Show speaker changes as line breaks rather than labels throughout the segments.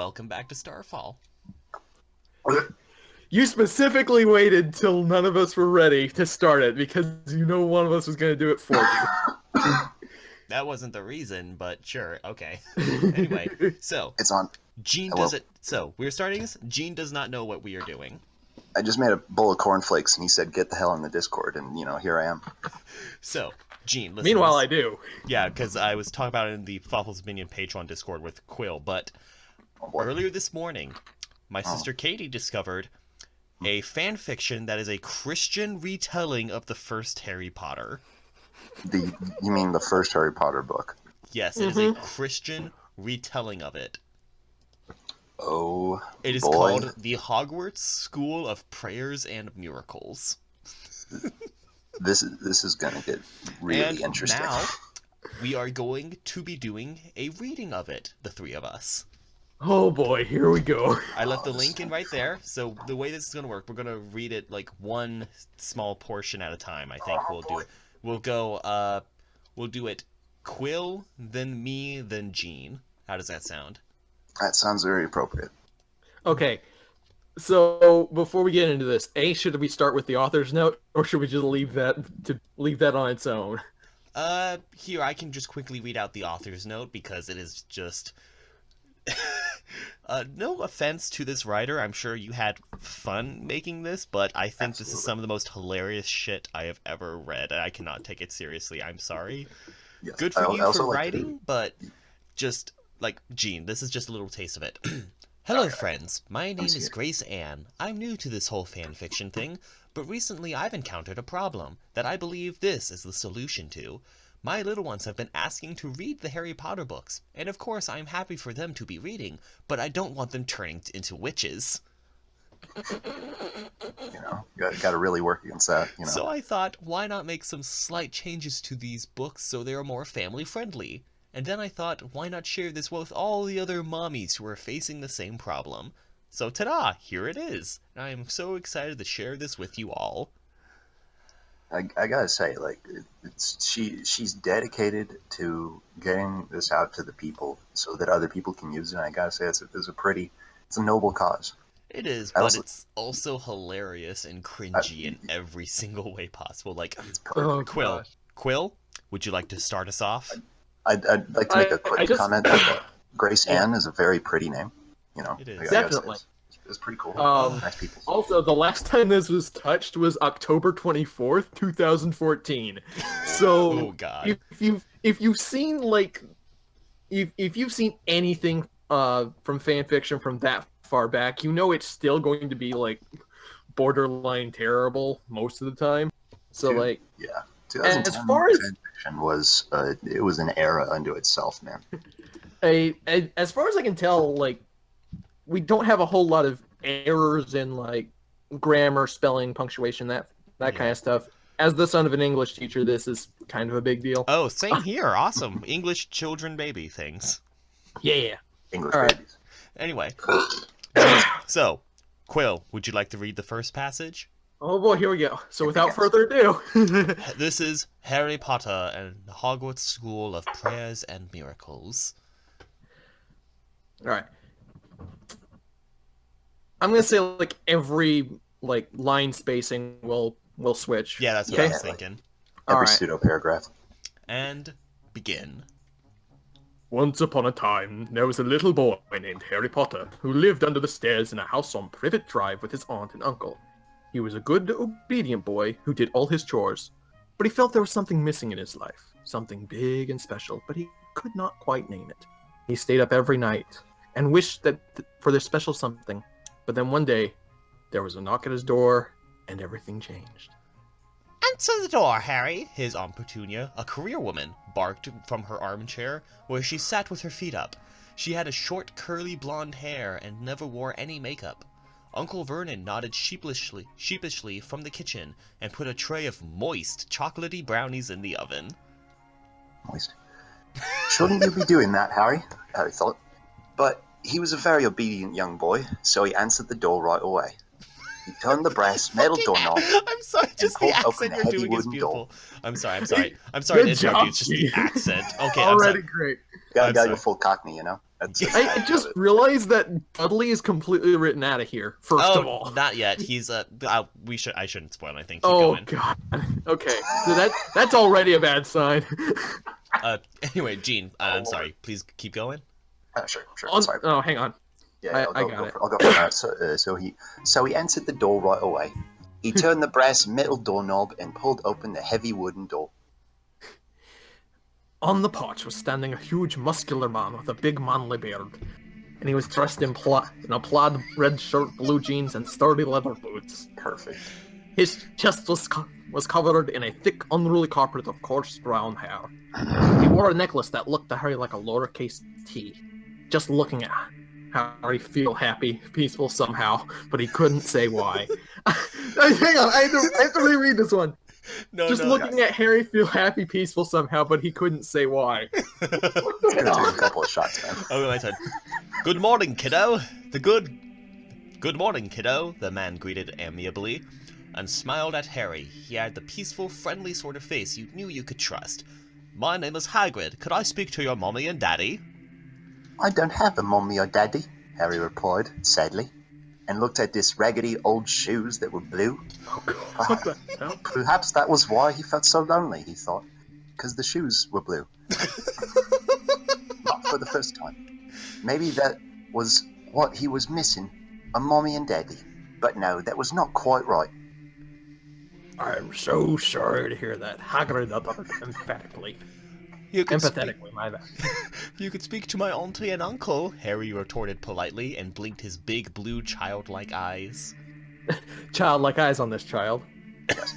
welcome back to StarFall.
You specifically waited till none of us were ready to start it because you know one of us was going to do it for you.
That wasn't the reason, but sure, okay. Anyway, so
It's on.
Gene
Hello.
does it. So we're starting this. Gene does not know what we are doing.
I just made a bowl of cornflakes, and he said, "Get the hell in the Discord," and here I am.
So Gene, listen.
Meanwhile, I do.
Yeah, because I was talking about it in the Thoughtful Minion Patreon Discord with Quill, but earlier this morning, my sister Katie discovered a fan fiction that is a Christian retelling of the first Harry Potter.
You mean the first Harry Potter book?
Yes, it is a Christian retelling of it.
Oh,
It is
boy.
called the Hogwarts School of Prayers and Miracles.
This is gonna get really
And
interesting.
now, we are going to be doing a reading of it, the three of us.
Oh boy, here we go.
I left the link in right there, so the way this is going to work, we're going to read it like one small portion at a time, I think we'll do it. We'll do it Quill, then me, then Gene. How does that sound?
That sounds very appropriate.
Okay, so before we get into this, should we start with the author's note, or should we just leave that on its own?
Here, I can just quickly read out the author's note, because it is just... no offense to this writer, I'm sure you had fun making this, but I think this is some of the most hilarious shit I have ever read, and I cannot take it seriously. I'm sorry.
Yes.
Good for
I
you
also
for
like
writing, but just, like, Gene, this is just a little taste of it. Hello, friends. My name is Grace Ann. I'm new to this whole fanfiction thing, but recently I've encountered a problem that I believe this is the solution to. My little ones have been asking to read the Harry Potter books, and of course I'm happy for them to be reading, but I don't want them turning into witches.
Got to really work against that.
So I thought, why not make some slight changes to these books so they are more family friendly? And then I thought, why not share this with all the other mommies who are facing the same problem? So ta-da, here it is. And I am so excited to share this with you all.
I gotta say, like, she's dedicated to getting this out to the people so that other people can use it. And I gotta say, it's a noble cause.
It is, but it's also hilarious and cringy in every single way possible. Like, Quill, would you like to start us off?
I'd like to make a quick comment that Grace Ann is a very pretty name.
It is.
Definitely.
It's pretty cool. Nice people.
Also, the last time this was touched was October 24th, 2014. So,
Oh God.
if you've seen if you've seen anything from fanfiction from that far back, you know it's still going to be like borderline terrible most of the time. So
Yeah, 2010
as far as
fanfiction was it was an era unto itself, man.
as far as I can tell, we don't have a whole lot of errors in grammar, spelling, punctuation, that kind of stuff. As the son of an English teacher, this is kind of a big deal.
Oh, same here. Awesome. English children baby things.
Yeah.
English
All right.
babies.
Anyway. So, Quill, would you like to read the first passage?
Oh boy, here we go. So without further ado,
This is Harry Potter and the Hogwarts School of Prayers and Miracles.
all right. I'm gonna say every line spacing will switch.
Yeah, that's what
Yeah,
I was thinking.
All
Every
right.
pseudo paragraph.
And begin.
Once upon a time, there was a little boy named Harry Potter who lived under the stairs in a house on Privet Drive with his aunt and uncle. He was a good, obedient boy who did all his chores, but he felt there was something missing in his life, something big and special, but he could not quite name it. He stayed up every night and wished for this special something, but then one day, there was a knock at his door, and everything changed.
Answer the door, Harry, his Aunt Petunia, a career woman, barked from her armchair, where she sat with her feet up. She had a short, curly blonde hair and never wore any makeup. Uncle Vernon nodded sheepishly from the kitchen and put a tray of moist, chocolatey brownies in the oven.
Moist. Shouldn't you be doing that, Harry thought. But he was a very obedient young boy, so he answered the door right away. He turned the brass metal doorknob.
I'm sorry, just the
pulled open
accent
a
you're
heavy
doing is
wooden
beautiful.
door.
I'm sorry to
Good
interrupt you,
job,
it's just the
Gene.
accent. Okay,
Already great.
Gotta
I'm
go
sorry.
full cockney,
I just realized that Dudley is completely written out of here. First of all,
not yet. He's I shouldn't spoil anything. Keep
oh
going.
god. Okay, so that's already a bad sign.
Anyway, Gene, I'm sorry. Please keep going.
Sure. Sorry.
Oh, hang on.
Yeah,
I got it.
I'll go for that. So he entered the door right away. He turned the brass metal doorknob and pulled open the heavy wooden door.
On the porch was standing a huge muscular man with a big manly beard, and he was dressed in a plaid red shirt, blue jeans, and sturdy leather boots.
Perfect.
His chest was covered in a thick, unruly carpet of coarse brown hair. He wore a necklace that looked to Harry like a lowercase T. Just looking at Harry feel happy, peaceful somehow, but he couldn't say why. Hang on, I have to reread this one. Looking at Harry feel happy, peaceful somehow, but he couldn't say why.
Gonna take a couple of shots, man.
Oh, my turn. Good morning, kiddo. Good morning, kiddo. The man greeted amiably and smiled at Harry. He had the peaceful, friendly sort of face you knew you could trust. My name is Hagrid. Could I speak to your mommy and daddy?
I don't have a mommy or daddy, Harry replied, sadly, and looked at his raggedy old shoes that were blue.
Oh god, what the hell?
Perhaps that was why he felt so lonely, he thought, because the shoes were blue. Not for the first time. Maybe that was what he was missing, a mommy and daddy. But no, that was not quite right.
I'm so sorry to hear that. Hagrid uttered emphatically. Empathetically, my bad.
You could speak to my auntie and uncle, Harry retorted politely and blinked his big blue childlike eyes.
Childlike eyes on this child.
Yes.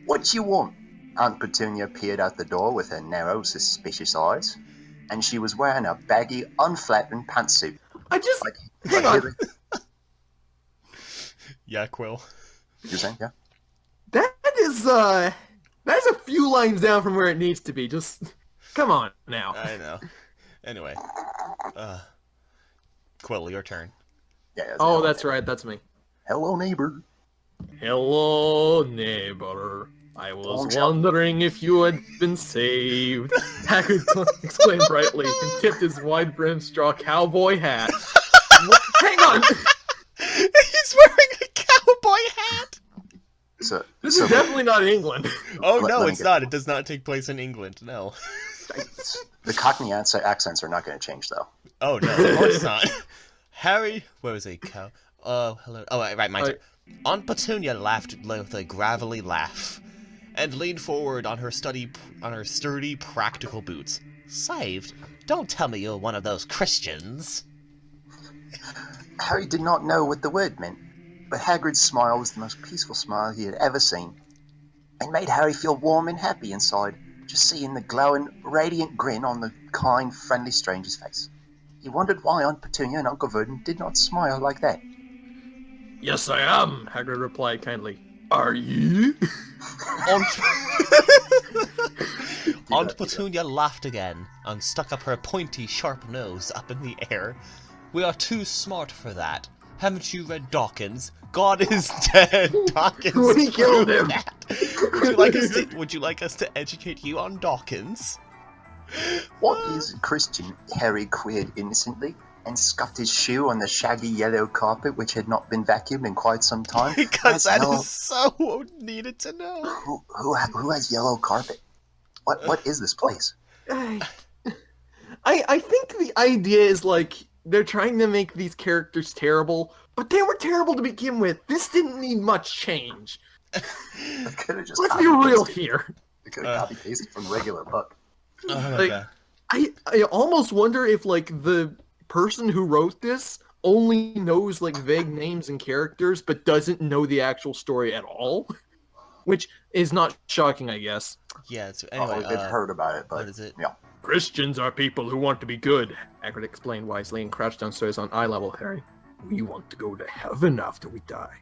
What you want? Aunt Petunia peered out the door with her narrow, suspicious eyes, and she was wearing a baggy, unflattering pantsuit.
Hang on.
Yeah, Quill.
You're saying, yeah?
That's a few lines down from where it needs to be. Just come on now.
I know. Anyway, Quill, your turn.
Yeah.
Oh, that's right. That's me.
Hello, neighbor.
Hello, neighbor. I was wondering if you had been saved. Hagrid exclaimed brightly and tipped his wide-brimmed straw cowboy hat. Hang on.
He's wearing a cowboy hat.
This is definitely not England.
Oh, no, it's not. It does not take place in England, no.
The Cockney accents are not going to change, though.
Oh, no, of course not. Harry, where was a cow? Hello. Oh, right, my turn. Aunt Petunia laughed with a gravelly laugh and leaned forward on her sturdy, practical boots. Saved? Don't tell me you're one of those Christians.
Harry did not know what the word meant, but Hagrid's smile was the most peaceful smile he had ever seen. It made Harry feel warm and happy inside, just seeing the glowing, radiant grin on the kind, friendly stranger's face. He wondered why Aunt Petunia and Uncle Vernon did not smile like that.
Yes, I am, Hagrid replied kindly. Are you?
Aunt Petunia laughed again and stuck up her pointy, sharp nose up in the air. We are too smart for that. Haven't you read Dawkins? God is dead. Dawkins.
We killed him.
Would you like us to educate you on Dawkins?
What is a Christian? Harry queried innocently, and scuffed his shoe on the shaggy yellow carpet which had not been vacuumed in quite some time.
Because that is so needed to know.
Who has yellow carpet? What is this place?
I think the idea is like they're trying to make these characters terrible, but they were terrible to begin with. This didn't need much change. Let's be real here.
They could have copy pasted from the regular book.
I almost wonder if like the person who wrote this only knows like vague names and characters, but doesn't know the actual story at all, which is not shocking, I guess.
Yeah. Anyway,
they've heard about it, but
what is it?
Yeah.
Christians are people who want to be good, Hagrid explained wisely and crouched downstairs on eye level Harry. We want to go to heaven after we die.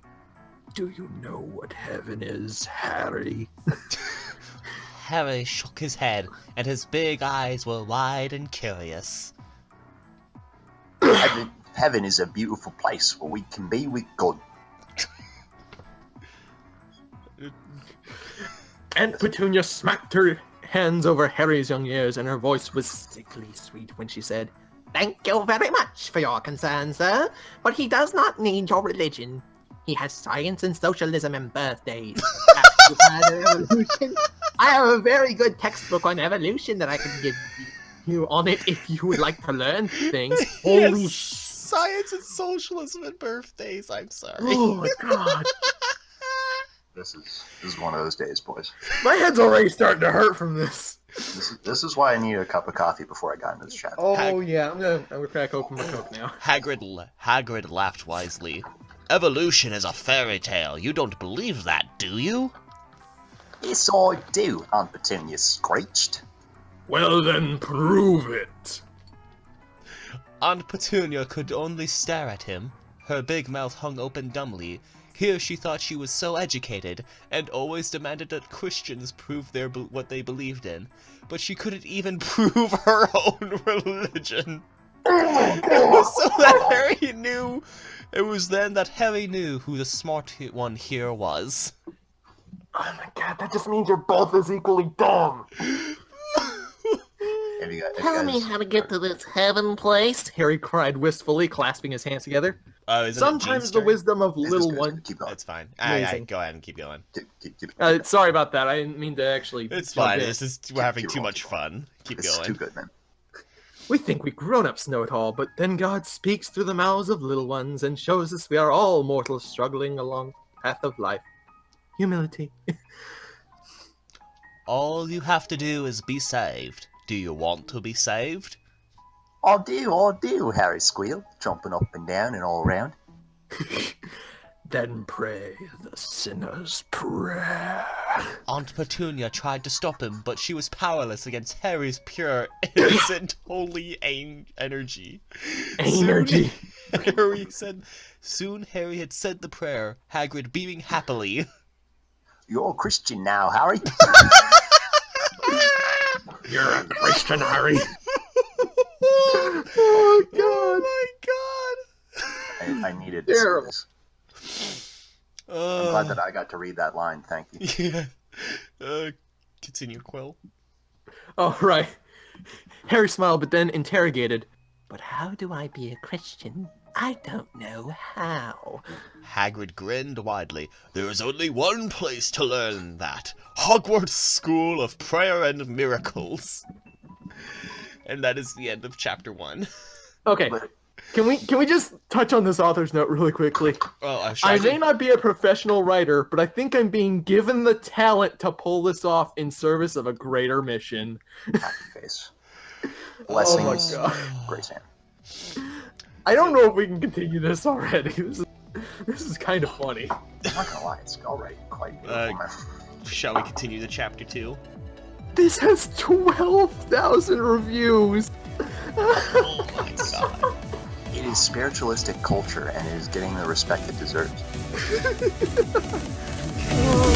Do you know what heaven is, Harry?
Harry shook his head, and his big eyes were wide and curious.
Heaven is a beautiful place where we can be with God.
Aunt Petunia smacked her hands over Harry's young ears, and her voice was sickly sweet when she said,
Thank you very much for your concern, sir, but he does not need your religion. He has science and socialism and birthdays. Evolution. I have a very good textbook on evolution that I can give you on it if you would like to learn things. Holy
Yes, science and socialism and birthdays. I'm sorry.
Oh my god.
This is one of those days, boys.
My head's already starting to hurt from this.
This is why I needed a cup of coffee before I got into this chat.
Oh yeah, I'm gonna crack open my Coke now.
Hagrid laughed wisely. Evolution is a fairy tale. You don't believe that, do you?
Yes, I do, Aunt Petunia screeched.
Well then, prove it.
Aunt Petunia could only stare at him. Her big mouth hung open dumbly. Here she thought she was so educated, and always demanded that Christians prove what they believed in. But she couldn't even prove her own religion. It was so that Harry knew. It was then that Harry knew who the smart one here was.
Oh my god, that just means you're both as equally dumb.
Tell me how to get to this heaven place.
Harry cried wistfully, clasping his hands together.
Isn't it
Sometimes
Jean's
the
turn?
wisdom of
It's
little
good.
one.
Keep going.
It's fine.
Amazing.
Go ahead and keep going.
Keep
Sorry about that. I didn't mean to actually.
It's
jump
fine.
in.
We're having
keep
too
rolling,
much
keep rolling.
fun. Keep
This is
going.
too good, man.
We think we grown-ups know it all, but then God speaks through the mouths of little ones and shows us we are all mortals struggling along the path of life. Humility.
All you have to do is be saved. Do you want to be saved?
I do, Harry squealed, jumping up and down and all around.
Then pray the sinner's prayer.
Aunt Petunia tried to stop him, but she was powerless against Harry's pure, innocent, holy energy.
Energy.
Soon Harry had said the prayer, Hagrid beaming happily.
You're a Christian now, Harry.
You're a Christian, Harry.
Oh god!
I needed to see this. I'm
Oh
glad that I got to read that line. Thank you.
Yeah. Continue, Quill.
Oh, right. Harry smiled, but then interrogated. But how do I be a Christian? I don't know how.
Hagrid grinned widely. There is only one place to learn that. Hogwarts School of Prayer and Miracles. And that is the end of chapter 1.
Okay. Can we just touch on this author's note really quickly?
Oh,
I may not be a professional writer, but I think I'm being given the talent to pull this off in service of a greater mission.
Happy face. Blessings,
God.
Grace Ann.
I don't know if we can continue this already. This is kind of funny.
I'm not gonna lie, it's already quite beautiful, man.
Shall we continue to chapter 2?
This has 12,000 reviews.
Oh my god.
It is spiritualistic culture and it is getting the respect it deserves.
Oh,